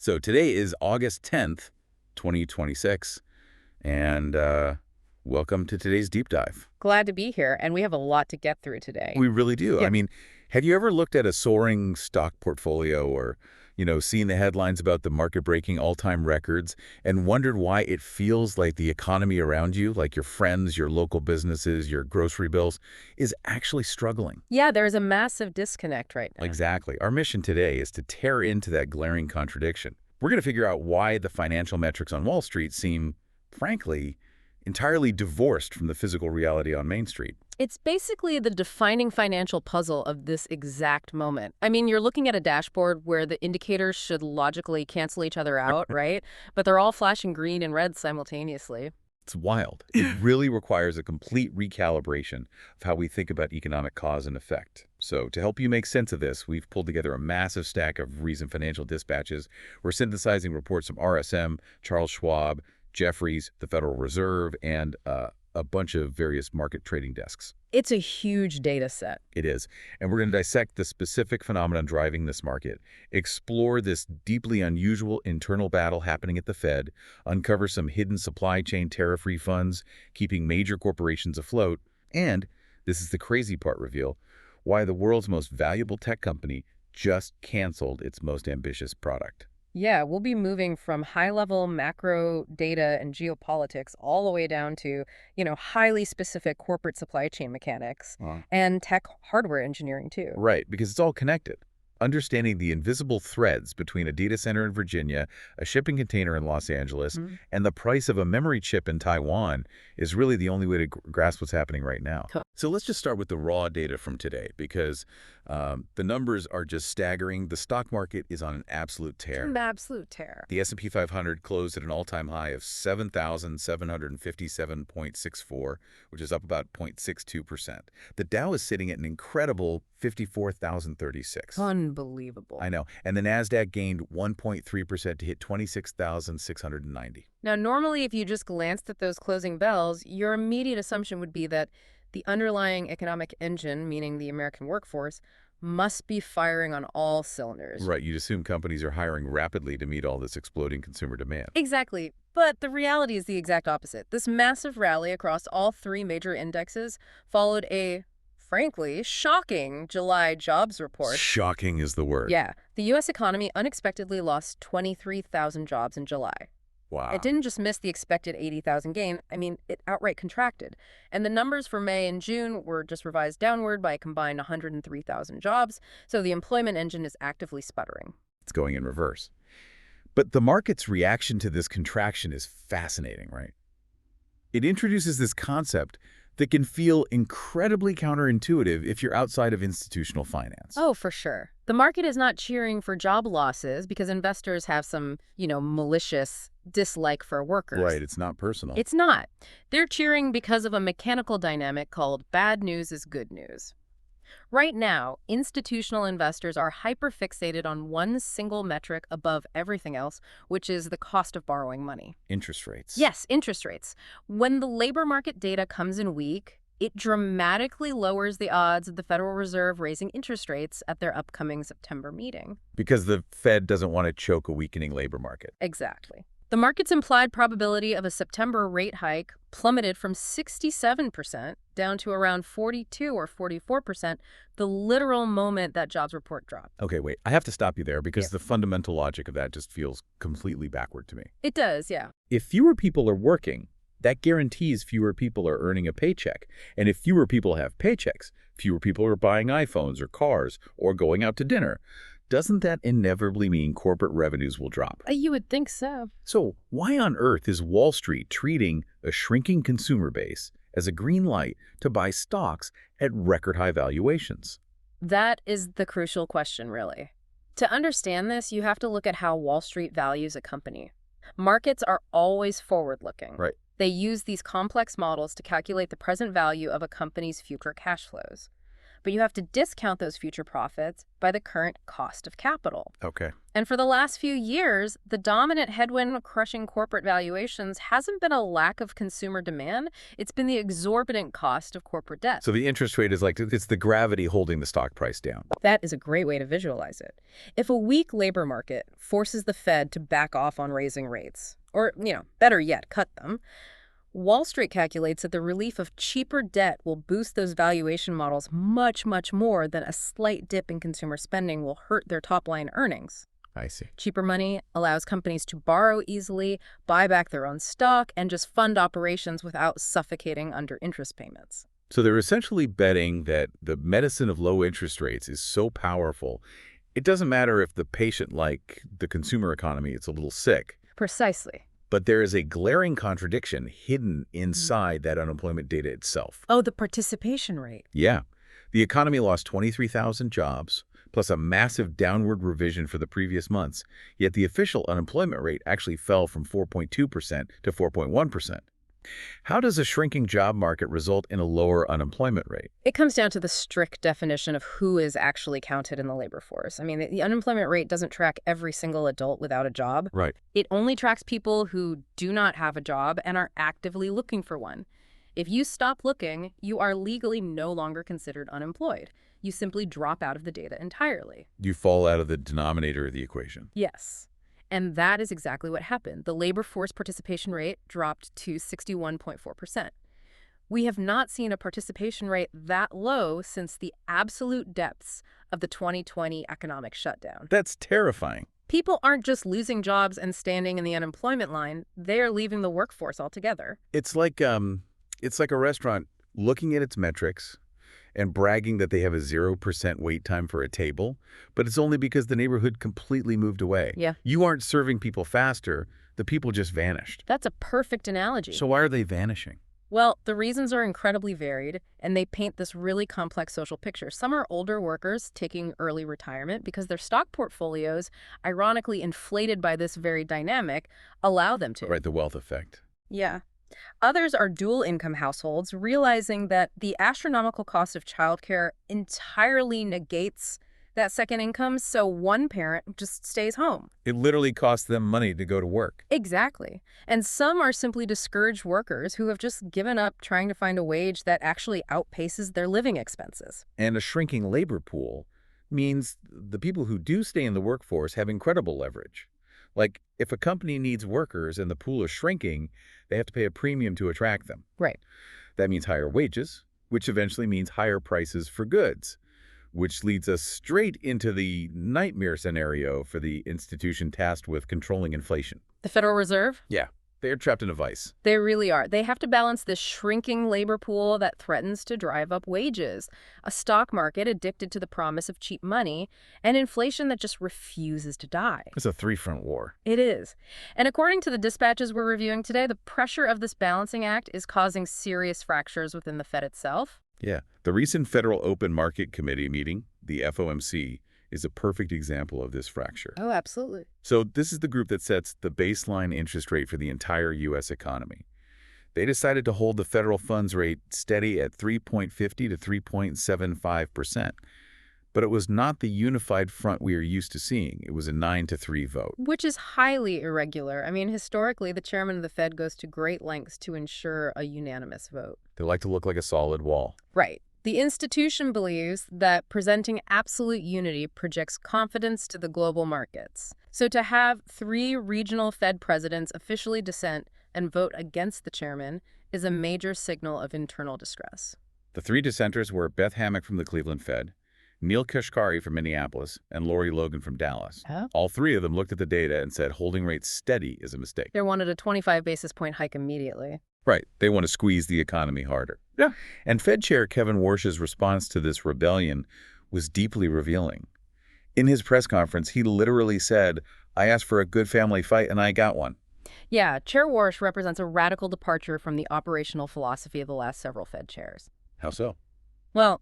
So today is August 10th, 2026, and welcome to today's deep dive. Glad to be here, and we have a lot to get through today. We really do. Yeah. Have you ever looked at a soaring stock portfolio or, seen the headlines about the market-breaking all-time records and wondered why it feels like the economy around you, like your friends, your local businesses, your grocery bills, is actually struggling? Yeah, there's a massive disconnect right now. Exactly. Our mission today is to tear into that glaring contradiction. We're going to figure out why the financial metrics on Wall Street seem, frankly, entirely divorced from the physical reality on Main Street. It's basically the defining financial puzzle of this exact moment. I mean, you're looking at a dashboard where the indicators should logically cancel each other out, right? But they're all flashing green and red simultaneously. It's wild. It really requires a complete recalibration of how we think about economic cause and effect. So to help you make sense of this, we've pulled together a massive stack of recent financial dispatches. We're synthesizing reports from RSM, Charles Schwab, Jefferies, the Federal Reserve, and a bunch of various market trading desks. It's a huge data set. It is. And we're going to dissect the specific phenomenon driving this market, explore this deeply unusual internal battle happening at the Fed, uncover some hidden supply chain tariff refunds, keeping major corporations afloat, and, this is the crazy part, reveal why the world's most valuable tech company just canceled its most ambitious product. Yeah, we'll be moving from high-level macro data and geopolitics all the way down to, highly specific corporate supply chain mechanics and tech hardware engineering too. Right, because it's all connected. Understanding the invisible threads between a data center in Virginia, a shipping container in Los Angeles, and the price of a memory chip in Taiwan is really the only way to grasp what's happening right now. So let's just start with the raw data from today, because the numbers are just staggering. The stock market is on an absolute tear. An absolute tear. The S&P 500 closed at an all-time high of 7,757.64, which is up about 0.62%. The Dow is sitting at an incredible 54,036. Unbelievable. I know. And the Nasdaq gained 1.3% to hit 26,690. Now, normally, if you just glanced at those closing bells, your immediate assumption would be that the underlying economic engine, meaning the American workforce, must be firing on all cylinders. Right. You'd assume companies are hiring rapidly to meet all this exploding consumer demand. Exactly. But the reality is the exact opposite. This massive rally across all three major indexes followed a, frankly, shocking July jobs report. Shocking is the word. Yeah. The U.S. economy unexpectedly lost 23,000 jobs in July. Wow. It didn't just miss the expected 80,000 gain. It outright contracted. And the numbers for May and June were just revised downward by a combined 103,000 jobs. So the employment engine is actively sputtering. It's going in reverse. But the market's reaction to this contraction is fascinating, right? It introduces this concept that can feel incredibly counterintuitive if you're outside of institutional finance. Oh, for sure. The market is not cheering for job losses because investors have some, malicious dislike for workers. Right, it's not personal. It's not. They're cheering because of a mechanical dynamic called bad news is good news. Right now, institutional investors are hyper-fixated on one single metric above everything else, which is the cost of borrowing money. Interest rates. Yes, interest rates. When the labor market data comes in weak, it dramatically lowers the odds of the Federal Reserve raising interest rates at their upcoming September meeting. Because the Fed doesn't want to choke a weakening labor market. Exactly. The market's implied probability of a September rate hike plummeted from 67% down to around 42 or 44% the literal moment that jobs report dropped. Okay, wait. I have to stop you there because the fundamental logic of that just feels completely backward to me. It does, yeah. If fewer people are working, that guarantees fewer people are earning a paycheck. And if fewer people have paychecks, fewer people are buying iPhones or cars or going out to dinner. Doesn't that inevitably mean corporate revenues will drop? You would think so. So why on earth is Wall Street treating a shrinking consumer base as a green light to buy stocks at record high valuations? That is the crucial question, really. To understand this, you have to look at how Wall Street values a company. Markets are always forward-looking. Right. They use these complex models to calculate the present value of a company's future cash flows. but you have to discount those future profits by the current cost of capital. Okay. And for the last few years, the dominant headwind crushing corporate valuations hasn't been a lack of consumer demand. It's been the exorbitant cost of corporate debt. So the interest rate is like, it's the gravity holding the stock price down. That is a great way to visualize it. If a weak labor market forces the Fed to back off on raising rates, or, better yet, cut them, Wall Street calculates that the relief of cheaper debt will boost those valuation models much, much more than a slight dip in consumer spending will hurt their top-line earnings. I see. Cheaper money allows companies to borrow easily, buy back their own stock, and just fund operations without suffocating under interest payments. So they're essentially betting that the medicine of low interest rates is so powerful, it doesn't matter if the patient, like the consumer economy, is a little sick. Precisely. But there is a glaring contradiction hidden inside that unemployment data itself. Oh, the participation rate. Yeah. The economy lost 23,000 jobs, plus a massive downward revision for the previous months, yet the official unemployment rate actually fell from 4.2% to 4.1%. How does a shrinking job market result in a lower unemployment rate? It comes down to the strict definition of who is actually counted in the labor force. I mean, the unemployment rate doesn't track every single adult without a job. Right. It only tracks people who do not have a job and are actively looking for one. If you stop looking, you are legally no longer considered unemployed. You simply drop out of the data entirely. You fall out of the denominator of the equation. Yes. And that is exactly what happened. The labor force participation rate dropped to 61.4%. We have not seen a participation rate that low since the absolute depths of the 2020 economic shutdown. That's terrifying. People aren't just losing jobs and standing in the unemployment line, they are leaving the workforce altogether. It's like a restaurant looking at its metrics and bragging that they have a 0% wait time for a table, but it's only because the neighborhood completely moved away. Yeah. You aren't serving people faster, the people just vanished. That's a perfect analogy. So why are they vanishing? Well, the reasons are incredibly varied, and they paint this really complex social picture. Some are older workers taking early retirement because their stock portfolios, ironically inflated by this very dynamic, allow them to. Right, the wealth effect. Yeah. Others are dual-income households, realizing that the astronomical cost of childcare entirely negates that second income, so one parent just stays home. It literally costs them money to go to work. Exactly. And some are simply discouraged workers who have just given up trying to find a wage that actually outpaces their living expenses. And a shrinking labor pool means the people who do stay in the workforce have incredible leverage. Like, if a company needs workers and the pool is shrinking, they have to pay a premium to attract them. Right. That means higher wages, which eventually means higher prices for goods, which leads us straight into the nightmare scenario for the institution tasked with controlling inflation. The Federal Reserve? Yeah, they're trapped in a vice. They really are. They have to balance this shrinking labor pool that threatens to drive up wages, a stock market addicted to the promise of cheap money, and inflation that just refuses to die. It's a three-front war. It is. And according to the dispatches we're reviewing today, the pressure of this balancing act is causing serious fractures within the Fed itself. Yeah. The recent Federal Open Market Committee meeting, the FOMC, is a perfect example of this fracture. Oh, absolutely. So this is the group that sets the baseline interest rate for the entire U.S. economy. They decided to hold the federal funds rate steady at 3.50 to 3.75%. But it was not the unified front we are used to seeing. It was a 9-3 vote. Which is highly irregular. I mean, historically, the chairman of the Fed goes to great lengths to ensure a unanimous vote. They like to look like a solid wall. Right. The institution believes that presenting absolute unity projects confidence to the global markets. So to have 3 regional Fed presidents officially dissent and vote against the chairman is a major signal of internal distress. The 3 dissenters were Beth Hammack from the Cleveland Fed, Neil Kashkari from Minneapolis, and Lori Logan from Dallas. Huh? All 3 of them looked at the data and said holding rates steady is a mistake. They wanted a 25 basis point hike immediately. Right. They want to squeeze the economy harder. Yeah. And Fed Chair Kevin Warsh's response to this rebellion was deeply revealing. In his press conference, he literally said, "I asked for a good family fight and I got one." Yeah, Chair Warsh represents a radical departure from the operational philosophy of the last several Fed chairs. How so? Well,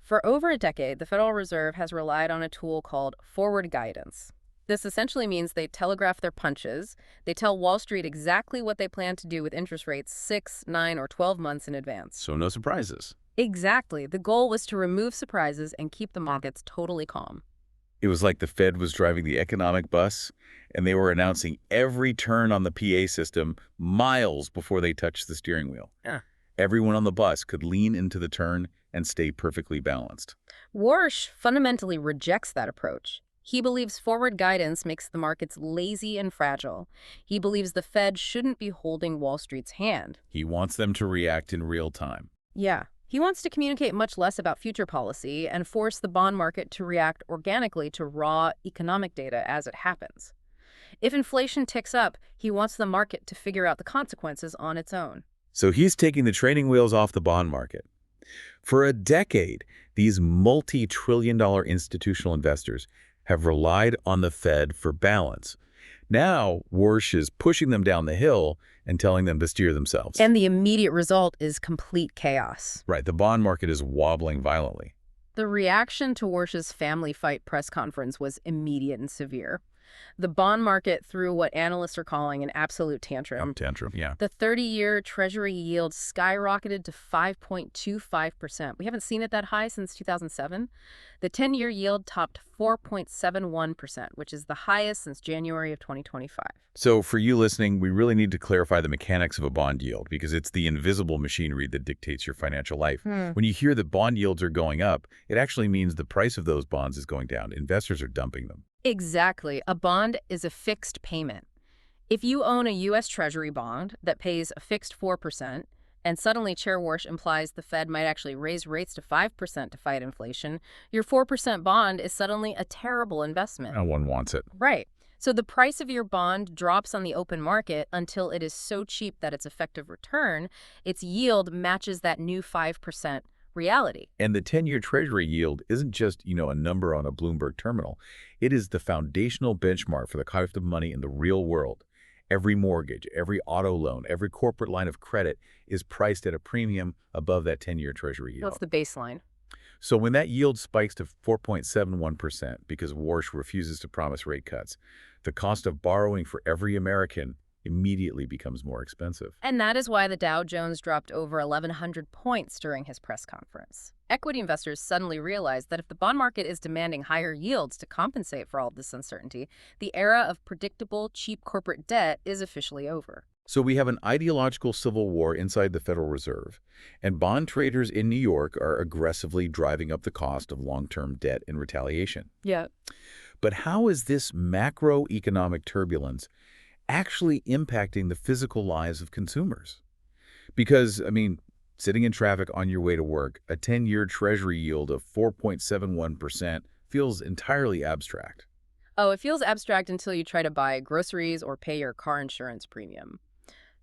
for over a decade, the Federal Reserve has relied on a tool called forward guidance. This essentially means they telegraph their punches. They tell Wall Street exactly what they plan to do with interest rates 6, 9, or 12 months in advance. So no surprises. Exactly. The goal was to remove surprises and keep the markets totally calm. It was like the Fed was driving the economic bus, and they were announcing every turn on the PA system miles before they touched the steering wheel. Yeah. Everyone on the bus could lean into the turn and stay perfectly balanced. Warsh fundamentally rejects that approach. He believes forward guidance makes the markets lazy and fragile. He believes the Fed shouldn't be holding Wall Street's hand. He wants them to react in real time. Yeah. He wants to communicate much less about future policy and force the bond market to react organically to raw economic data as it happens. If inflation ticks up, he wants the market to figure out the consequences on its own. So he's taking the training wheels off the bond market. For a decade, these multi-trillion-dollar institutional investors have relied on the Fed for balance. Now, Warsh is pushing them down the hill and telling them to steer themselves. And the immediate result is complete chaos. Right, the bond market is wobbling violently. The reaction to Warsh's family fight press conference was immediate and severe. The bond market threw what analysts are calling an absolute tantrum. Tantrum, yeah. The 30-year Treasury yield skyrocketed to 5.25%. We haven't seen it that high since 2007. The 10-year yield topped 4.71%, which is the highest since January of 2025. So for you listening, we really need to clarify the mechanics of a bond yield because it's the invisible machinery that dictates your financial life. When you hear that bond yields are going up, it actually means the price of those bonds is going down. Investors are dumping them. Exactly. A bond is a fixed payment. If you own a U.S. Treasury bond that pays a fixed 4%, and suddenly Chair Warsh implies the Fed might actually raise rates to 5% to fight inflation, your 4% bond is suddenly a terrible investment. No one wants it. Right. So the price of your bond drops on the open market until it is so cheap that its effective return, its yield, matches that new 5% reality. And the 10-year Treasury yield isn't just, a number on a Bloomberg terminal. It is the foundational benchmark for the cost of money in the real world. Every mortgage, every auto loan, every corporate line of credit is priced at a premium above that 10-year Treasury yield. That's the baseline. So when that yield spikes to 4.71% because Warsh refuses to promise rate cuts, the cost of borrowing for every American immediately becomes more expensive. And that is why the Dow Jones dropped over 1,100 points during his press conference. Equity investors suddenly realized that if the bond market is demanding higher yields to compensate for all this uncertainty, the era of predictable, cheap corporate debt is officially over. So we have an ideological civil war inside the Federal Reserve, and bond traders in New York are aggressively driving up the cost of long-term debt in retaliation. Yeah. But how is this macroeconomic turbulence actually impacting the physical lives of consumers? Because, sitting in traffic on your way to work, a 10-year Treasury yield of 4.71% feels entirely abstract. Oh, it feels abstract until you try to buy groceries or pay your car insurance premium.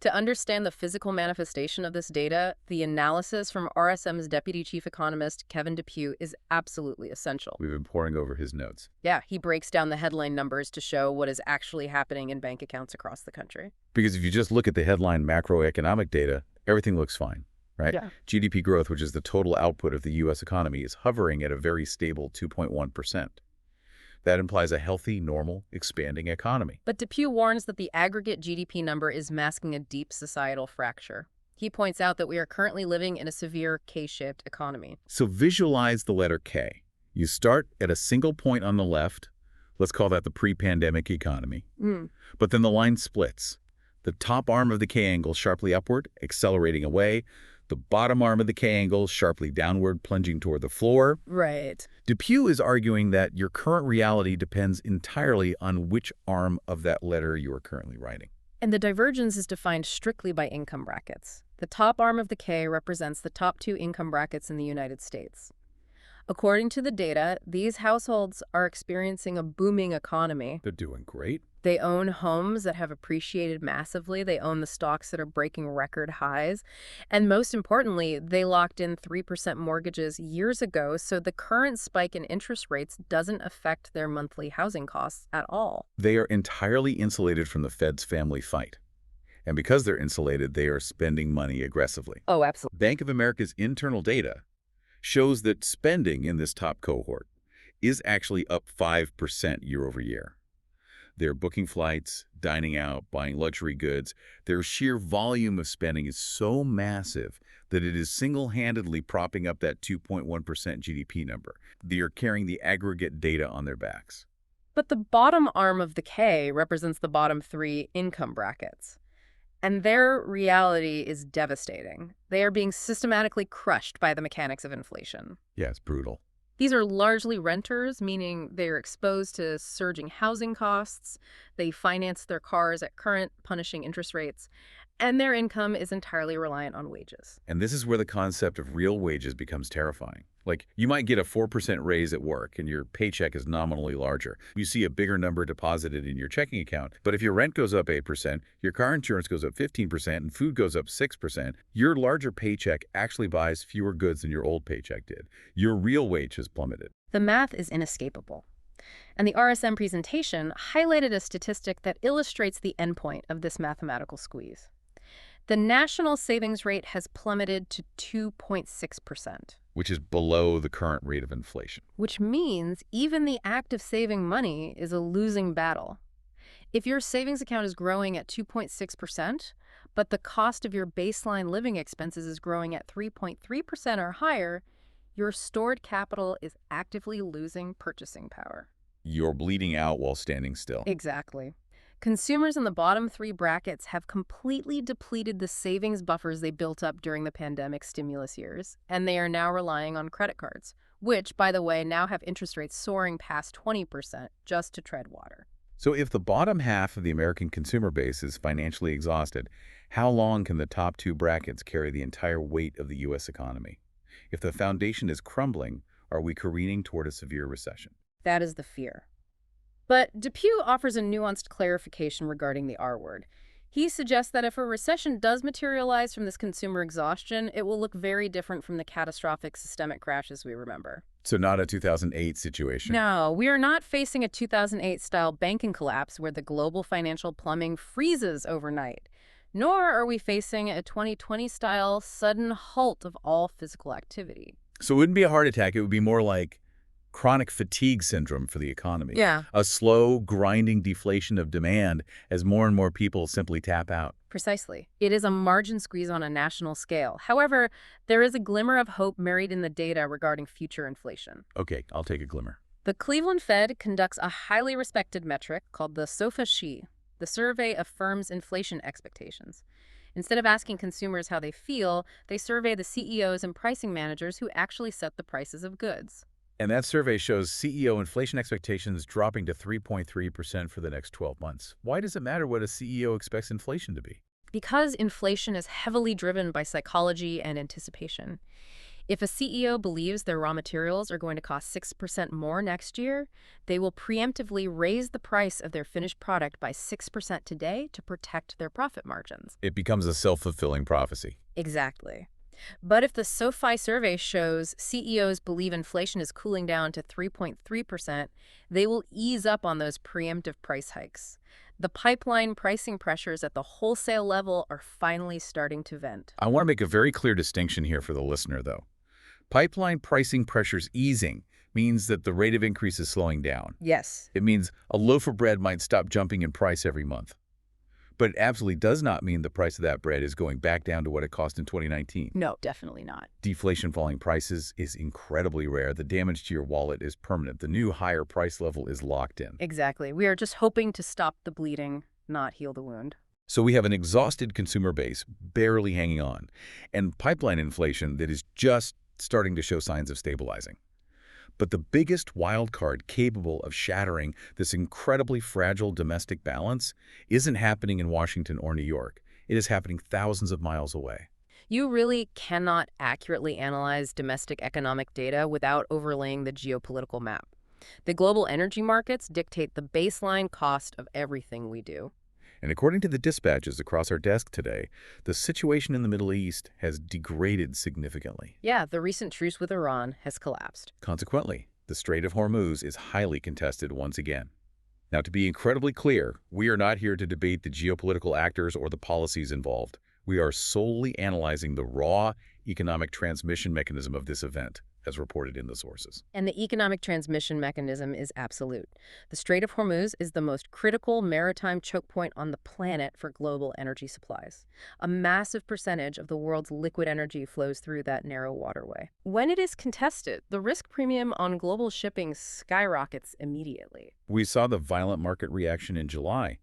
To understand the physical manifestation of this data, the analysis from RSM's Deputy Chief Economist, Kevin Depew, is absolutely essential. We've been poring over his notes. Yeah, he breaks down the headline numbers to show what is actually happening in bank accounts across the country. Because if you just look at the headline macroeconomic data, everything looks fine, right? Yeah. GDP growth, which is the total output of the U.S. economy, is hovering at a very stable 2.1%. That implies a healthy, normal, expanding economy. But Depew warns that the aggregate GDP number is masking a deep societal fracture. He points out that we are currently living in a severe K-shaped economy. So visualize the letter K. You start at a single point on the left. Let's call that the pre-pandemic economy. But then the line splits. The top arm of the K-angle sharply upward, accelerating away. The bottom arm of the K-angle sharply downward, plunging toward the floor. Right. Depew is arguing that your current reality depends entirely on which arm of that letter you are currently writing. And the divergence is defined strictly by income brackets. The top arm of the K represents the top 2 income brackets in the United States. According to the data, these households are experiencing a booming economy. They're doing great. They own homes that have appreciated massively. They own the stocks that are breaking record highs. And most importantly, they locked in 3% mortgages years ago, so the current spike in interest rates doesn't affect their monthly housing costs at all. They are entirely insulated from the Fed's family fight. And because they're insulated, they are spending money aggressively. Oh, absolutely. Bank of America's internal data shows that spending in this top cohort is actually up 5% year over year. They're booking flights, dining out, buying luxury goods. Their sheer volume of spending is so massive that it is single-handedly propping up that 2.1% GDP number. They are carrying the aggregate data on their backs. But the bottom arm of the K represents the bottom three income brackets. And their reality is devastating. They are being systematically crushed by the mechanics of inflation. Yeah, it's brutal. These are largely renters, meaning they are exposed to surging housing costs. They finance their cars at current punishing interest rates, and their income is entirely reliant on wages. And this is where the concept of real wages becomes terrifying. Like, you might get a 4% raise at work and your paycheck is nominally larger. You see a bigger number deposited in your checking account. But if your rent goes up 8%, your car insurance goes up 15%, and food goes up 6%, your larger paycheck actually buys fewer goods than your old paycheck did. Your real wage has plummeted. The math is inescapable. And the RSM presentation highlighted a statistic that illustrates the endpoint of this mathematical squeeze. The national savings rate has plummeted to 2.6%. Which is below the current rate of inflation. Which means even the act of saving money is a losing battle. If your savings account is growing at 2.6%, but the cost of your baseline living expenses is growing at 3.3% or higher, your stored capital is actively losing purchasing power. You're bleeding out while standing still. Exactly. Consumers in the bottom three brackets have completely depleted the savings buffers they built up during the pandemic stimulus years, and they are now relying on credit cards, which, by the way, now have interest rates soaring past 20% just to tread water. So if the bottom half of the American consumer base is financially exhausted, how long can the top two brackets carry the entire weight of the U.S. economy? If the foundation is crumbling, are we careening toward a severe recession? That is the fear. But Depew offers a nuanced clarification regarding the R word. He suggests that if a recession does materialize from this consumer exhaustion, it will look very different from the catastrophic systemic crashes we remember. So not a 2008 situation? No, we are not facing a 2008-style banking collapse where the global financial plumbing freezes overnight. Nor are we facing a 2020-style sudden halt of all physical activity. So it wouldn't be a heart attack. It would be more like chronic fatigue syndrome for the economy. Yeah. A slow, grinding deflation of demand as more and more people simply tap out. Precisely. It is a margin squeeze on a national scale. However, there is a glimmer of hope buried in the data regarding future inflation. Okay, I'll take a glimmer. The Cleveland Fed conducts a highly respected metric called the SOFA-SHE, the survey of firms' inflation expectations. Instead of asking consumers how they feel, they survey the CEOs and pricing managers who actually set the prices of goods. And that survey shows CEO inflation expectations dropping to 3.3% for the next 12 months. Why does it matter what a CEO expects inflation to be? Because inflation is heavily driven by psychology and anticipation. If a CEO believes their raw materials are going to cost 6% more next year, they will preemptively raise the price of their finished product by 6% today to protect their profit margins. It becomes a self-fulfilling prophecy. Exactly. But if the SoFi survey shows CEOs believe inflation is cooling down to 3.3%, they will ease up on those preemptive price hikes. The pipeline pricing pressures at the wholesale level are finally starting to vent. I want to make a very clear distinction here for the listener, though. Pipeline pricing pressures easing means that the rate of increase is slowing down. Yes. It means a loaf of bread might stop jumping in price every month. But it absolutely does not mean the price of that bread is going back down to what it cost in 2019. No, definitely not. Deflation falling prices is incredibly rare. The damage to your wallet is permanent. The new higher price level is locked in. Exactly. We are just hoping to stop the bleeding, not heal the wound. So we have an exhausted consumer base barely hanging on, and pipeline inflation that is just starting to show signs of stabilizing. But the biggest wild card capable of shattering this incredibly fragile domestic balance isn't happening in Washington or New York. It is happening thousands of miles away. You really cannot accurately analyze domestic economic data without overlaying the geopolitical map. The global energy markets dictate the baseline cost of everything we do. And according to the dispatches across our desk today, the situation in the Middle East has degraded significantly. Yeah, the recent truce with Iran has collapsed. Consequently, the Strait of Hormuz is highly contested once again. Now, to be incredibly clear, we are not here to debate the geopolitical actors or the policies involved. We are solely analyzing the raw economic transmission mechanism of this event, as reported in the sources. And the economic transmission mechanism is absolute. The Strait of Hormuz is the most critical maritime choke point on the planet for global energy supplies. A massive percentage of the world's liquid energy flows through that narrow waterway. When it is contested, the risk premium on global shipping skyrockets immediately. We saw the violent market reaction in July.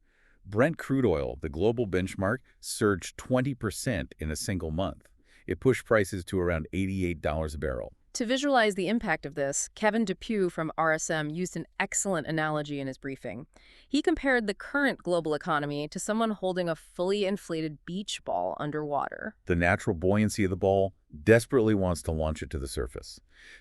Brent crude oil, the global benchmark, surged 20% in a single month. It pushed prices to around $88 a barrel. To visualize the impact of this, Kevin Depew from RSM used an excellent analogy in his briefing. He compared the current global economy to someone holding a fully inflated beach ball underwater. The natural buoyancy of the ball desperately wants to launch it to the surface,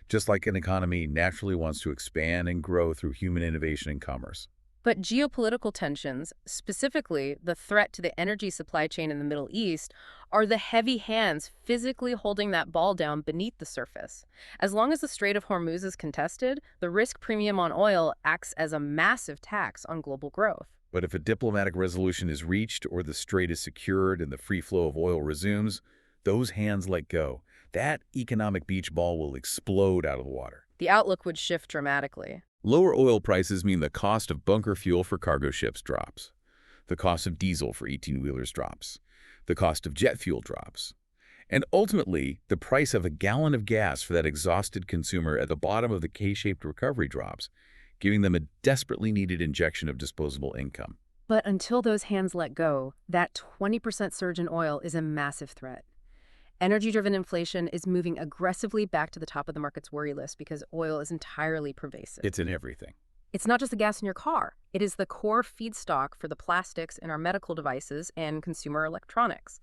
just like an economy naturally wants to expand and grow through human innovation and commerce. But geopolitical tensions, specifically the threat to the energy supply chain in the Middle East, are the heavy hands physically holding that ball down beneath the surface. As long as the Strait of Hormuz is contested, the risk premium on oil acts as a massive tax on global growth. But if a diplomatic resolution is reached or the strait is secured and the free flow of oil resumes, those hands let go. That economic beach ball will explode out of the water. The outlook would shift dramatically. Lower oil prices mean the cost of bunker fuel for cargo ships drops. The cost of diesel for 18-wheelers drops. The cost of jet fuel drops. And ultimately, the price of a gallon of gas for that exhausted consumer at the bottom of the K-shaped recovery drops, giving them a desperately needed injection of disposable income. But until those hands let go, that 20% surge in oil is a massive threat. Energy-driven inflation is moving aggressively back to the top of the market's worry list because oil is entirely pervasive. It's in everything. It's not just the gas in your car. It is the core feedstock for the plastics in our medical devices and consumer electronics.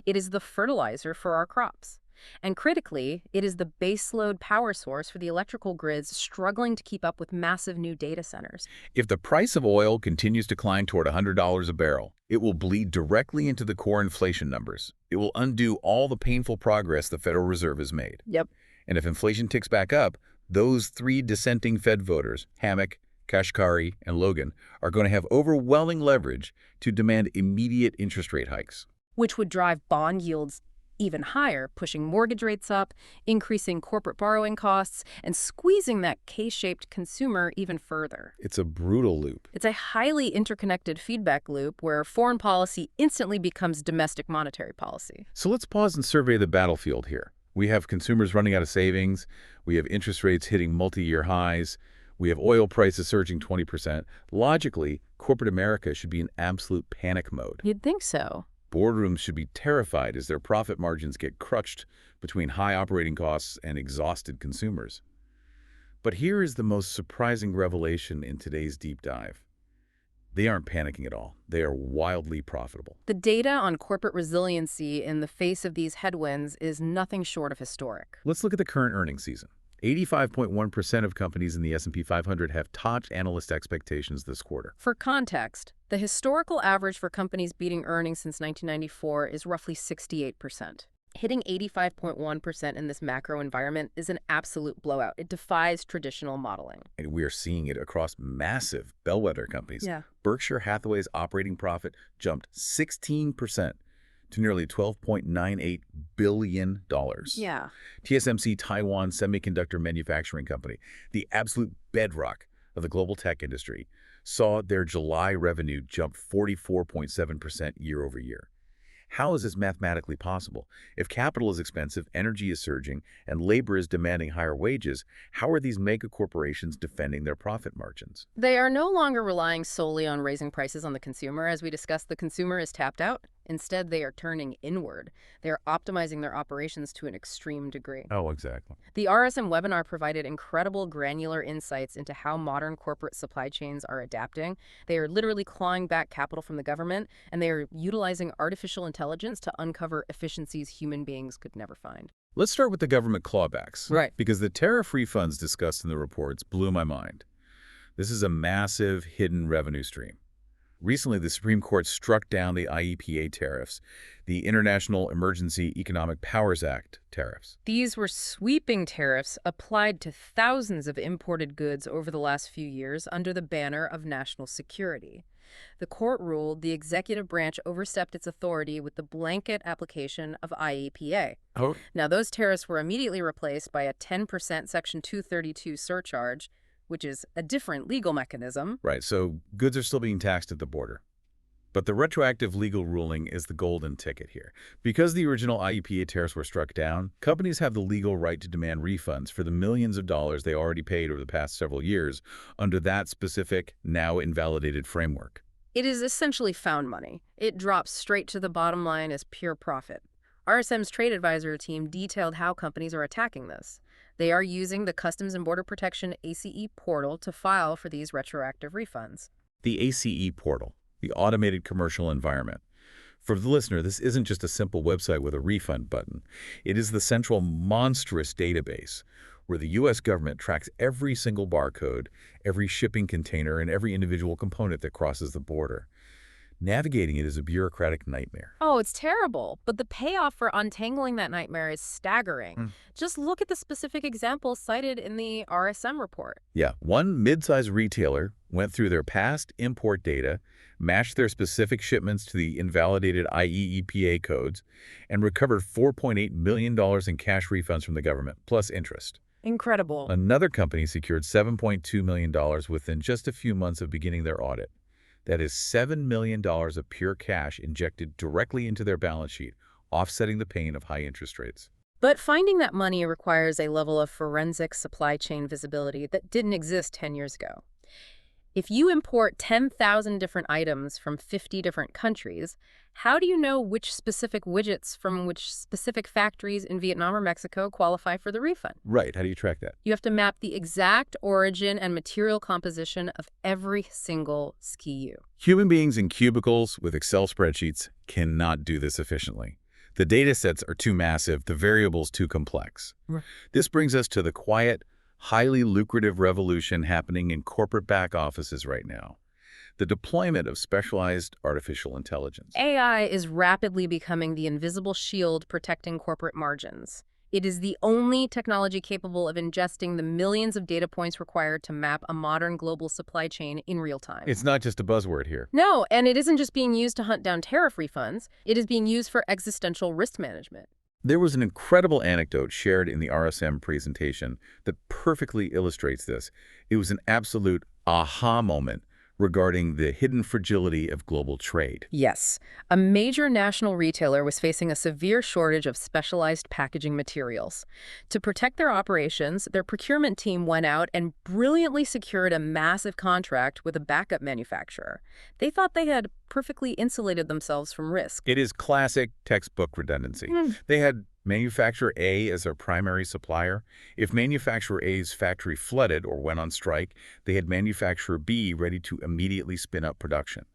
It is the fertilizer for our crops. And critically, it is the baseload power source for the electrical grids struggling to keep up with massive new data centers. If the price of oil continues to climb toward $100 a barrel, it will bleed directly into the core inflation numbers. It will undo all the painful progress the Federal Reserve has made. Yep. And if inflation ticks back up, those three dissenting Fed voters, Hammack, Kashkari, and Logan, are going to have overwhelming leverage to demand immediate interest rate hikes. Which would drive bond yields even higher, pushing mortgage rates up, increasing corporate borrowing costs, and squeezing that K-shaped consumer even further. It's a brutal loop. It's a highly interconnected feedback loop where foreign policy instantly becomes domestic monetary policy. So let's pause and survey the battlefield here. We have consumers running out of savings. We have interest rates hitting multi-year highs. We have oil prices surging 20%. Logically, corporate America should be in absolute panic mode. You'd think so. Boardrooms should be terrified as their profit margins get crushed between high operating costs and exhausted consumers. But here is the most surprising revelation in today's deep dive. They aren't panicking at all. They are wildly profitable. The data on corporate resiliency in the face of these headwinds is nothing short of historic. Let's look at the current earnings season. 85.1% of companies in the S&P 500 have topped analyst expectations this quarter. For context, the historical average for companies beating earnings since 1994 is roughly 68%. Hitting 85.1% in this macro environment is an absolute blowout. It defies traditional modeling. And we are seeing it across massive bellwether companies. Yeah. Berkshire Hathaway's operating profit jumped 16% to nearly $12.98 billion. Yeah. TSMC Taiwan Semiconductor Manufacturing Company, the absolute bedrock of the global tech industry, saw their July revenue jump 44.7% year over year. How is this mathematically possible? If capital is expensive, energy is surging, and labor is demanding higher wages, how are these mega corporations defending their profit margins? They are no longer relying solely on raising prices on the consumer. As we discussed, the consumer is tapped out. Instead, they are turning inward. They are optimizing their operations to an extreme degree. Oh, exactly. The RSM webinar provided incredible granular insights into how modern corporate supply chains are adapting. They are literally clawing back capital from the government, and they are utilizing artificial intelligence to uncover efficiencies human beings could never find. Let's start with the government clawbacks. Right. Because the tariff refunds discussed in the reports blew my mind. This is a massive hidden revenue stream. Recently, the Supreme Court struck down the IEEPA tariffs, the International Emergency Economic Powers Act tariffs. These were sweeping tariffs applied to thousands of imported goods over the last few years under the banner of national security. The court ruled the executive branch overstepped its authority with the blanket application of IEPA. Oh, Now, those tariffs were immediately replaced by a 10% Section 232 surcharge, which is a different legal mechanism. right. So goods are still being taxed at the border. But the retroactive legal ruling is the golden ticket here. Because the original IEPA tariffs were struck down, companies have the legal right to demand refunds for the millions of dollars they already paid over the past several years under that specific, now invalidated framework. It is essentially found money. It drops straight to the bottom line as pure profit. RSM's trade advisor team detailed how companies are attacking this. They are using the Customs and Border Protection ACE portal to file for these retroactive refunds. The ACE portal, the automated commercial environment. For the listener, this isn't just a simple website with a refund button. It is the central monstrous database where the U.S. government tracks every single barcode, every shipping container, and every individual component that crosses the border. Navigating it is a bureaucratic nightmare. Oh, it's terrible. But the payoff for untangling that nightmare is staggering. Just look at the specific examples cited in the RSM report. Yeah, one mid-sized retailer went through their past import data, matched their specific shipments to the invalidated IEEPA codes, and recovered $4.8 million in cash refunds from the government, plus interest. Incredible. Another company secured $7.2 million within just a few months of beginning their audit. That is $7 million of pure cash injected directly into their balance sheet, offsetting the pain of high interest rates. But finding that money requires a level of forensic supply chain visibility that didn't exist 10 years ago. If you import 10,000 different items from 50 different countries, how do you know which specific widgets from which specific factories in Vietnam or Mexico qualify for the refund? Right. How do you track that? You have to map the exact origin and material composition of every single SKU. Human beings in cubicles with Excel spreadsheets cannot do this efficiently. The data sets are too massive, the variables too complex. Right. This brings us to the quiet, highly lucrative revolution happening in corporate back offices right now. The deployment of specialized artificial intelligence. AI is rapidly becoming the invisible shield protecting corporate margins. It is the only technology capable of ingesting the millions of data points required to map a modern global supply chain in real time. It's not just a buzzword here. No, and it isn't just being used to hunt down tariff refunds. It is being used for existential risk management. There was an incredible anecdote shared in the RSM presentation that perfectly illustrates this. It was an absolute aha moment regarding the hidden fragility of global trade. Yes, a major national retailer was facing a severe shortage of specialized packaging materials. To protect their operations, their procurement team went out and brilliantly secured a massive contract with a backup manufacturer. They thought they had perfectly insulated themselves from risk. It is classic textbook redundancy. They had manufacturer A as their primary supplier. If manufacturer A's factory flooded or went on strike, they had manufacturer B ready to immediately spin up production.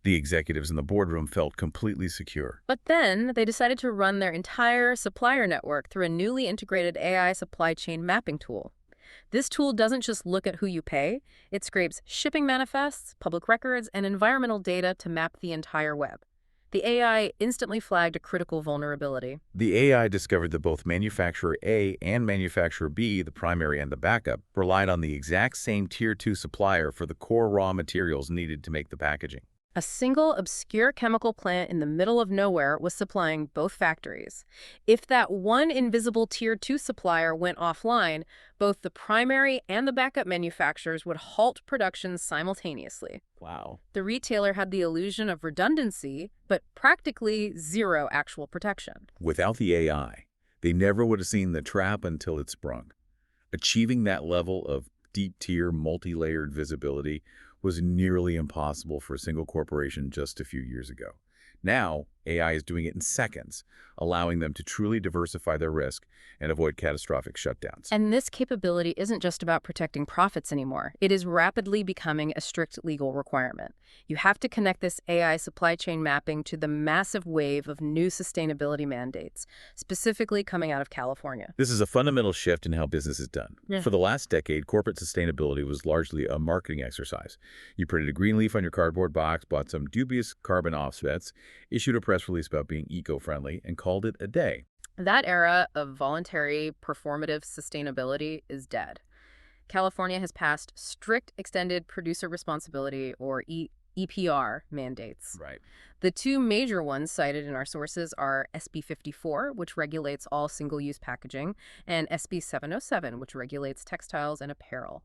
The executives in the boardroom felt completely secure. But then they decided to run their entire supplier network through a newly integrated AI supply chain mapping tool. This tool doesn't just look at who you pay, it scrapes shipping manifests, public records, and environmental data to map the entire web. The AI instantly flagged a critical vulnerability. The AI discovered that both manufacturer A and manufacturer B, the primary and the backup, relied on the exact same Tier 2 supplier for the core raw materials needed to make the packaging. A single obscure chemical plant in the middle of nowhere was supplying both factories. If that one invisible Tier 2 supplier went offline, both the primary and the backup manufacturers would halt production simultaneously. Wow. The retailer had the illusion of redundancy, but practically zero actual protection. Without the AI, they never would have seen the trap until it sprung. Achieving that level of deep-tier, multi-layered visibility was nearly impossible for a single corporation just a few years ago. Now, AI is doing it in seconds, allowing them to truly diversify their risk and avoid catastrophic shutdowns. And this capability isn't just about protecting profits anymore. It is rapidly becoming a strict legal requirement. You have to connect this AI supply chain mapping to the massive wave of new sustainability mandates, specifically coming out of California. This is a fundamental shift in how business is done. Yeah. For the last decade, corporate sustainability was largely a marketing exercise. You printed a green leaf on your cardboard box, bought some dubious carbon offsets, issued a press release about being eco-friendly, and called it a day. That era of voluntary, performative sustainability is dead. California has passed strict extended producer responsibility, or EPR mandates. Right. The two major ones cited in our sources are SB 54, which regulates all single-use packaging, and SB 707, which regulates textiles and apparel.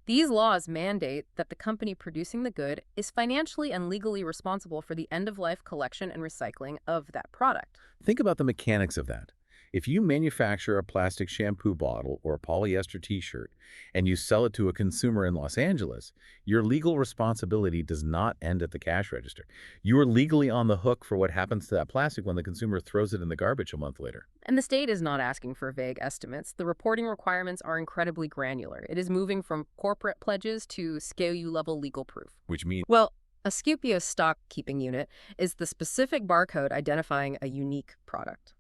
These laws mandate that the company producing the good is financially and legally responsible for the end-of-life collection and recycling of that product. Think about the mechanics of that. If you manufacture a plastic shampoo bottle or a polyester t-shirt and you sell it to a consumer in Los Angeles, your legal responsibility does not end at the cash register. You are legally on the hook for what happens to that plastic when the consumer throws it in the garbage a month later. And the state is not asking for vague estimates. The reporting requirements are incredibly granular. It is moving from corporate pledges to SKU-level legal proof. Which means Well, a SKUPIO stock-keeping unit is the specific barcode identifying a unique product.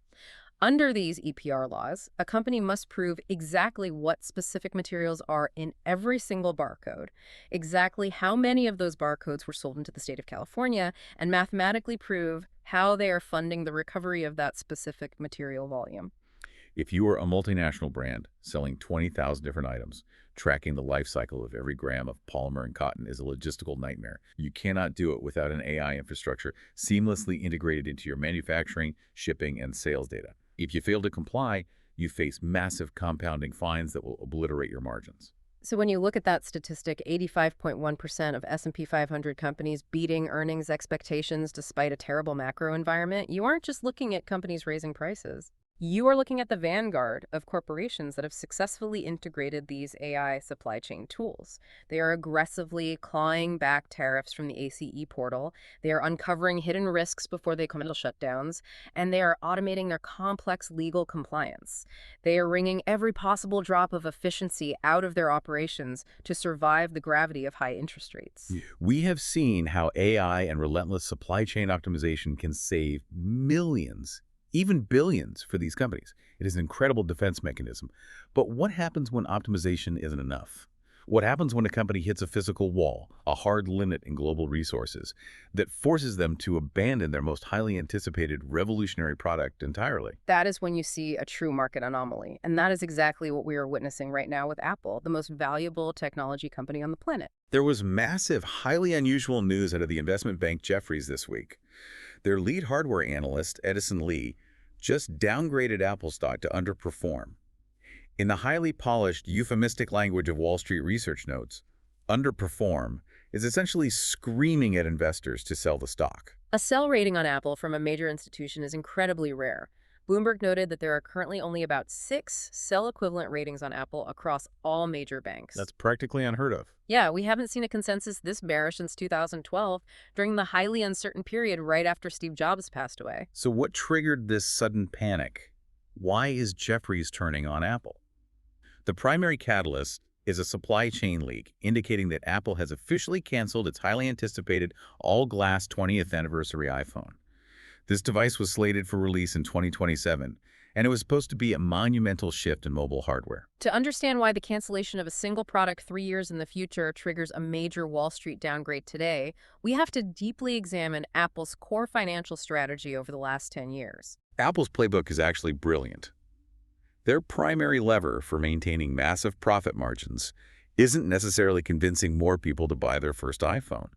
Under these EPR laws, a company must prove exactly what specific materials are in every single barcode, exactly how many of those barcodes were sold into the state of California, and mathematically prove how they are funding the recovery of that specific material volume. if you are a multinational brand selling 20,000 different items, tracking the life cycle of every gram of polymer and cotton is a logistical nightmare. You cannot do it without an AI infrastructure seamlessly integrated into your manufacturing, shipping, and sales data. If you fail to comply, you face massive compounding fines that will obliterate your margins. So when you look at that statistic, 85.1% of S&P 500 companies beating earnings expectations despite a terrible macro environment, you aren't just looking at companies raising prices. You are looking at the vanguard of corporations that have successfully integrated these AI supply chain tools. They are aggressively clawing back tariffs from the ACE portal. They are uncovering hidden risks before they come into shutdowns, and they are automating their complex legal compliance. They are wringing every possible drop of efficiency out of their operations to survive the gravity of high interest rates. We have seen how AI and relentless supply chain optimization can save millions, even billions for these companies. It is an incredible defense mechanism. But what happens when optimization isn't enough? What happens when a company hits a physical wall, a hard limit in global resources, that forces them to abandon their most highly anticipated revolutionary product entirely? That is when you see a true market anomaly. And that is exactly what we are witnessing right now with Apple, the most valuable technology company on the planet. There was massive, highly unusual news out of the investment bank Jefferies this week. Their lead hardware analyst, Edison Lee, just downgraded Apple stock to underperform. In the highly polished, euphemistic language of Wall Street research notes, underperform is essentially screaming at investors to sell the stock. A sell rating on Apple from a major institution is incredibly rare. Bloomberg noted that there are currently only about 6 sell-equivalent ratings on Apple across all major banks. That's practically unheard of. Yeah, we haven't seen a consensus this bearish since 2012, during the highly uncertain period right after Steve Jobs passed away. So what triggered this sudden panic? Why is Jefferies turning on Apple? The primary catalyst is a supply chain leak indicating that Apple has officially canceled its highly anticipated all-glass 20th anniversary iPhone. This device was slated for release in 2027, and it was supposed to be a monumental shift in mobile hardware. To understand why the cancellation of a single product 3 years in the future triggers a major Wall Street downgrade today, we have to deeply examine Apple's core financial strategy over the last 10 years. Apple's playbook is actually brilliant. Their primary lever for maintaining massive profit margins isn't necessarily convincing more people to buy their first iPhone.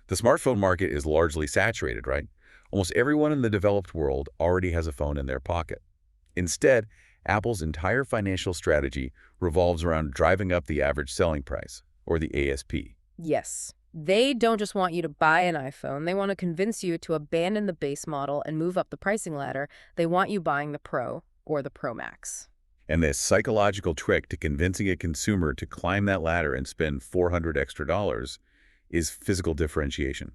The smartphone market is largely saturated, right? Almost everyone in the developed world already has a phone in their pocket. Instead, Apple's entire financial strategy revolves around driving up the average selling price, or the ASP. Yes. They don't just want you to buy an iPhone. They want to convince you to abandon the base model and move up the pricing ladder. They want you buying the Pro or the Pro Max. And this psychological trick to convincing a consumer to climb that ladder and spend $400 extra is physical differentiation.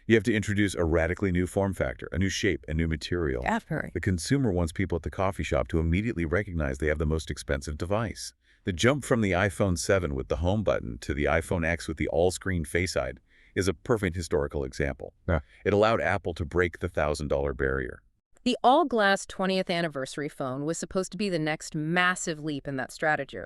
You have to introduce a radically new form factor, a new shape, a new material. Definitely. The consumer wants people at the coffee shop to immediately recognize they have the most expensive device. The jump from the iPhone 7 with the home button to the iPhone X with the all-screen Face ID is a perfect historical example. Yeah. It allowed Apple to break the $1,000 barrier. The all-glass 20th anniversary phone was supposed to be the next massive leap in that strategy.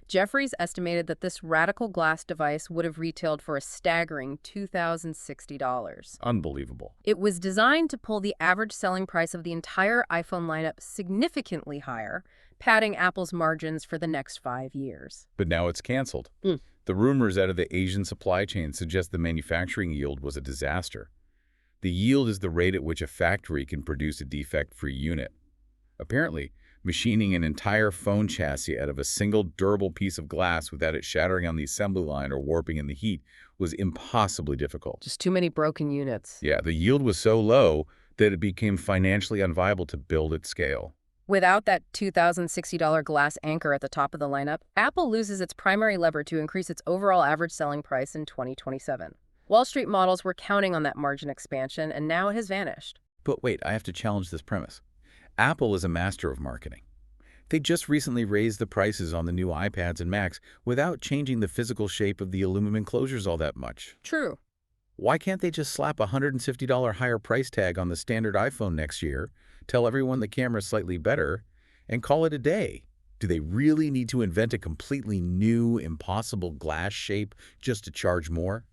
Jefferies estimated that this radical glass device would have retailed for a staggering $2,060. Unbelievable. It was designed to pull the average selling price of the entire iPhone lineup significantly higher, padding Apple's margins for the next 5 years. But now it's canceled. The rumors out of the Asian supply chain suggest the manufacturing yield was a disaster. The yield is the rate at which a factory can produce a defect-free unit. Apparently, machining an entire phone chassis out of a single durable piece of glass without it shattering on the assembly line or warping in the heat was impossibly difficult. Just too many broken units. Yeah, the yield was so low that it became financially unviable to build at scale. Without that $2,060 glass anchor at the top of the lineup, Apple loses its primary lever to increase its overall average selling price in 2027. Wall Street models were counting on that margin expansion, and now it has vanished. But wait, I have to challenge this premise. Apple is a master of marketing. They just recently raised the prices on the new iPads and Macs without changing the physical shape of the aluminum enclosures all that much. True. Why can't they just slap a $150 higher price tag on the standard iPhone next year, tell everyone the camera's slightly better, and call it a day? Do they really need to invent a completely new, impossible glass shape just to charge more?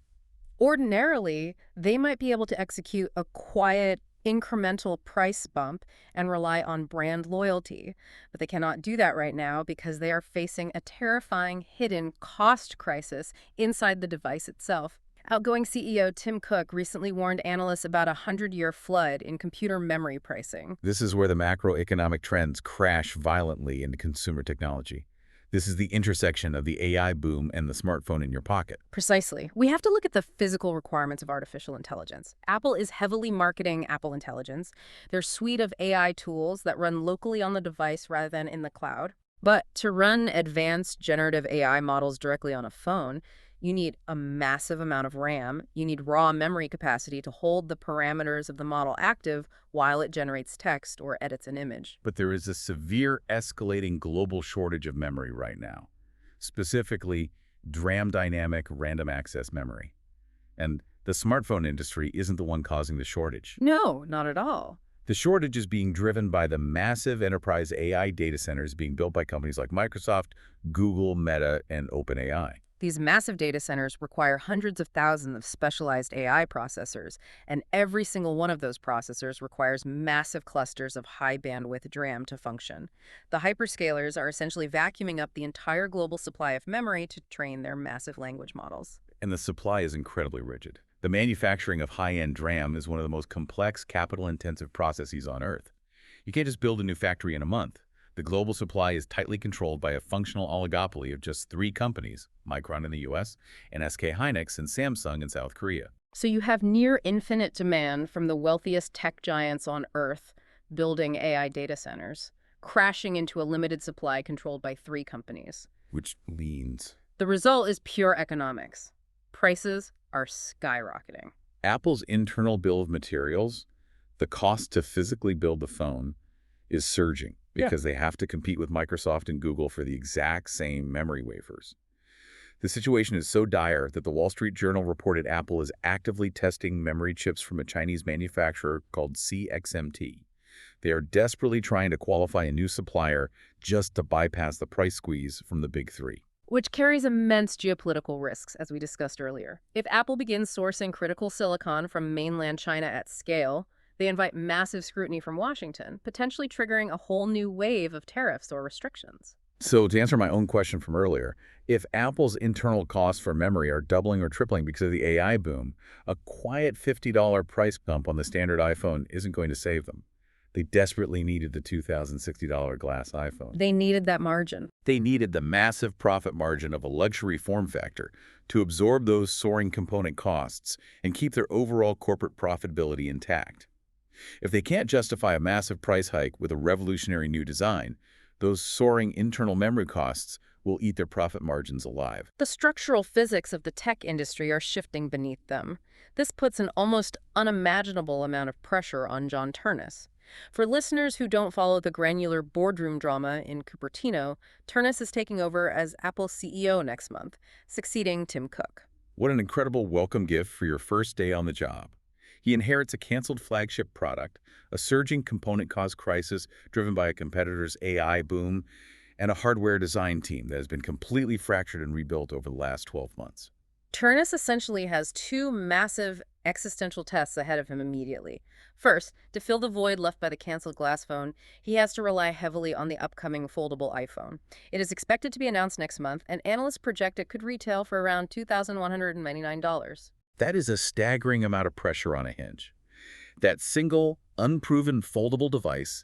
Ordinarily, they might be able to execute a quiet, incremental price bump and rely on brand loyalty, but they cannot do that right now because they are facing a terrifying hidden cost crisis inside the device itself. Outgoing CEO Tim Cook recently warned analysts about a 100-year flood in computer memory pricing. This is where the macroeconomic trends crash violently into consumer technology. This is the intersection of the AI boom and the smartphone in your pocket. Precisely. We have to look at the physical requirements of artificial intelligence. Apple is heavily marketing Apple Intelligence, their suite of AI tools that run locally on the device rather than in the cloud. But to run advanced generative AI models directly on a phone, you need a massive amount of RAM. You need raw memory capacity to hold the parameters of the model active while it generates text or edits an image. But there is a severe escalating global shortage of memory right now, specifically DRAM dynamic random access memory. And the smartphone industry isn't the one causing the shortage. No, not at all. The shortage is being driven by the massive enterprise AI data centers being built by companies like Microsoft, Google, Meta, and OpenAI. These massive data centers require hundreds of thousands of specialized AI processors, and every single one of those processors requires massive clusters of high-bandwidth DRAM to function. The hyperscalers are essentially vacuuming up the entire global supply of memory to train their massive language models. And the supply is incredibly rigid. The manufacturing of high-end DRAM is one of the most complex, capital-intensive processes on Earth. You can't just build a new factory in a month. The global supply is tightly controlled by a functional oligopoly of just 3 companies, Micron in the US, and SK Hynix and Samsung in South Korea. So you have near infinite demand from the wealthiest tech giants on Earth building AI data centers, crashing into a limited supply controlled by 3 companies. Which means The result is pure economics. Prices are skyrocketing. Apple's internal bill of materials, the cost to physically build the phone, is surging because they have to compete with Microsoft and Google for the exact same memory wafers. The situation is so dire that the Wall Street Journal reported Apple is actively testing memory chips from a Chinese manufacturer called CXMT. They are desperately trying to qualify a new supplier just to bypass the price squeeze from the big 3. Which carries immense geopolitical risks, as we discussed earlier. If Apple begins sourcing critical silicon from mainland China at scale, they invite massive scrutiny from Washington, potentially triggering a whole new wave of tariffs or restrictions. So to answer my own question from earlier, if Apple's internal costs for memory are doubling or tripling because of the AI boom, a quiet $50 price bump on the standard iPhone isn't going to save them. They desperately needed the $2,060 glass iPhone. They needed that margin. They needed the massive profit margin of a luxury form factor to absorb those soaring component costs and keep their overall corporate profitability intact. If they can't justify a massive price hike with a revolutionary new design, those soaring internal memory costs will eat their profit margins alive. The structural physics of the tech industry are shifting beneath them. This puts an almost unimaginable amount of pressure on John Ternus. For listeners who don't follow the granular boardroom drama in Cupertino, Ternus is taking over as Apple's CEO next month, succeeding Tim Cook. What an incredible welcome gift for your first day on the job. He inherits a canceled flagship product, a surging component cost crisis driven by a competitor's AI boom, and a hardware design team that has been completely fractured and rebuilt over the last 12 months. Turnus essentially has two massive existential tests ahead of him immediately. First, to fill the void left by the canceled glass phone, he has to rely heavily on the upcoming foldable iPhone. It is expected to be announced next month, and analysts project it could retail for around $2,199. That is a staggering amount of pressure on a hinge. That single, unproven foldable device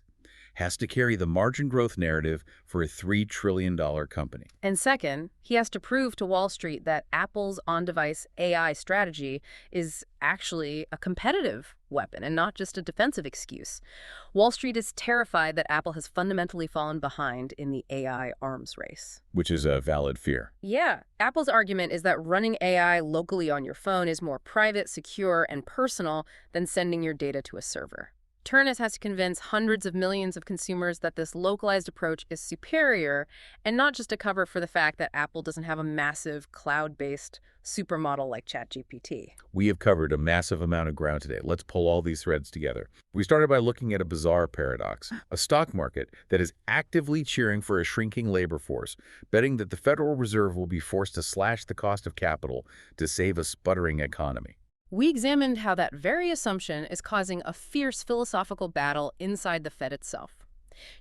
has to carry the margin growth narrative for a $3 trillion company. And second, he has to prove to Wall Street that Apple's on-device AI strategy is actually a competitive weapon and not just a defensive excuse. Wall Street is terrified that Apple has fundamentally fallen behind in the AI arms race. Which is a valid fear. Yeah, Apple's argument is that running AI locally on your phone is more private, secure, and personal than sending your data to a server. Turnus has to convince hundreds of millions of consumers that this localized approach is superior and not just a cover for the fact that Apple doesn't have a massive cloud-based supermodel like ChatGPT. We have covered a massive amount of ground today. Let's pull all these threads together. We started by looking at a bizarre paradox, a stock market that is actively cheering for a shrinking labor force, betting that the Federal Reserve will be forced to slash the cost of capital to save a sputtering economy. We examined how that very assumption is causing a fierce philosophical battle inside the Fed itself.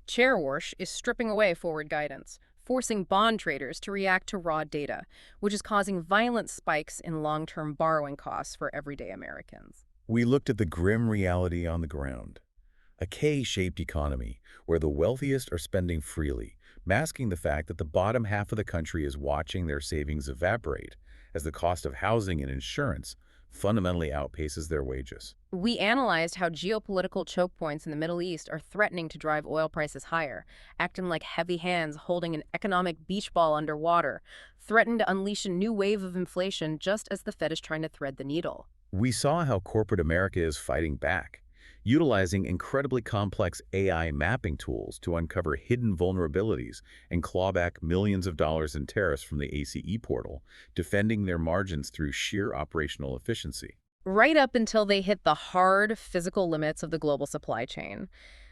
Chair Warsh is stripping away forward guidance, forcing bond traders to react to raw data, which is causing violent spikes in long-term borrowing costs for everyday Americans. We looked at the grim reality on the ground. A K-shaped economy where the wealthiest are spending freely, masking the fact that the bottom half of the country is watching their savings evaporate as the cost of housing and insurance fundamentally outpaces their wages. We analyzed how geopolitical choke points in the Middle East are threatening to drive oil prices higher, acting like heavy hands holding an economic beach ball underwater, threaten to unleash a new wave of inflation just as the Fed is trying to thread the needle. We saw how corporate America is fighting back, utilizing incredibly complex AI mapping tools to uncover hidden vulnerabilities and claw back millions of dollars in tariffs from the ACE portal, defending their margins through sheer operational efficiency. Right up until they hit the hard physical limits of the global supply chain.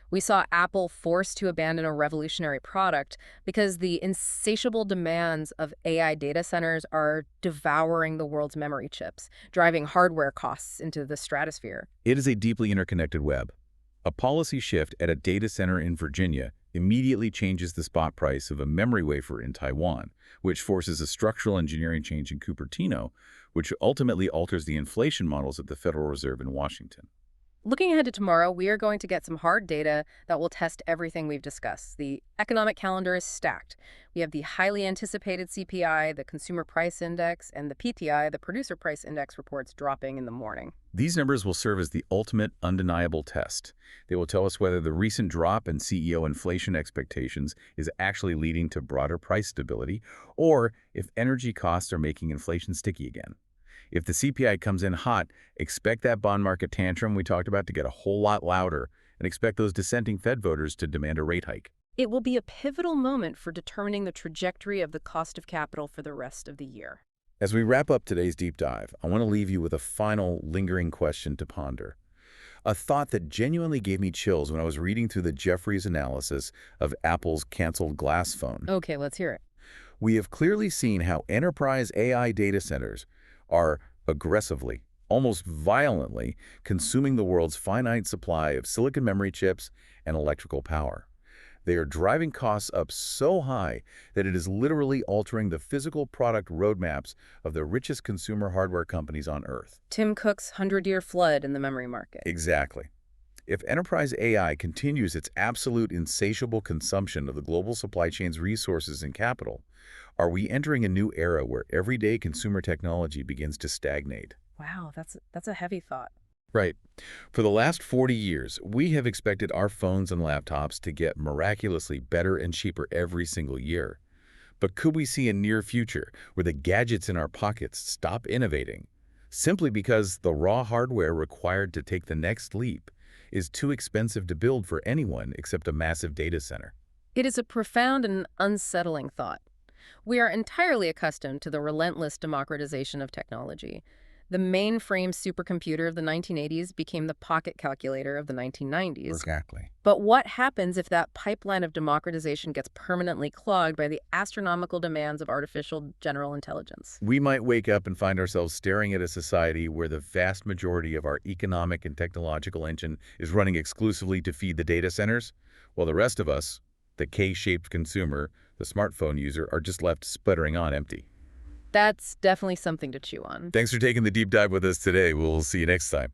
We saw Apple forced to abandon a revolutionary product because the insatiable demands of AI data centers are devouring the world's memory chips, driving hardware costs into the stratosphere. It is a deeply interconnected web. A policy shift at a data center in Virginia immediately changes the spot price of a memory wafer in Taiwan, which forces a structural engineering change in Cupertino, which ultimately alters the inflation models at the Federal Reserve in Washington. Looking ahead to tomorrow, we are going to get some hard data that will test everything we've discussed. The economic calendar is stacked. We have the highly anticipated CPI, the Consumer Price Index, and the PPI, the Producer Price Index reports dropping in the morning. These numbers will serve as the ultimate undeniable test. They will tell us whether the recent drop in CEO inflation expectations is actually leading to broader price stability, or if energy costs are making inflation sticky again. If the CPI comes in hot, expect that bond market tantrum we talked about to get a whole lot louder, and expect those dissenting Fed voters to demand a rate hike. It will be a pivotal moment for determining the trajectory of the cost of capital for the rest of the year. As we wrap up today's deep dive, I want to leave you with a final lingering question to ponder. A thought that genuinely gave me chills when I was reading through the Jefferies analysis of Apple's canceled glass phone. Okay, let's hear it. We have clearly seen how enterprise AI data centers are aggressively, almost violently, consuming the world's finite supply of silicon memory chips and electrical power. They are driving costs up so high that it is literally altering the physical product roadmaps of the richest consumer hardware companies on Earth. Tim Cook's 100-year flood in the memory market. Exactly. If enterprise AI continues its absolute insatiable consumption of the global supply chain's resources and capital, are we entering a new era where everyday consumer technology begins to stagnate? Wow, that's a heavy thought. Right. For the last 40 years, we have expected our phones and laptops to get miraculously better and cheaper every single year. But could we see a near future where the gadgets in our pockets stop innovating, simply because the raw hardware required to take the next leap is too expensive to build for anyone except a massive data center? It is a profound and unsettling thought. We are entirely accustomed to the relentless democratization of technology. The mainframe supercomputer of the 1980s became the pocket calculator of the 1990s. Exactly. But what happens if that pipeline of democratization gets permanently clogged by the astronomical demands of artificial general intelligence? We might wake up and find ourselves staring at a society where the vast majority of our economic and technological engine is running exclusively to feed the data centers, while the rest of us, the K-shaped consumer, the smartphone user, are just left sputtering on empty. That's definitely something to chew on. Thanks for taking the deep dive with us today. We'll see you next time.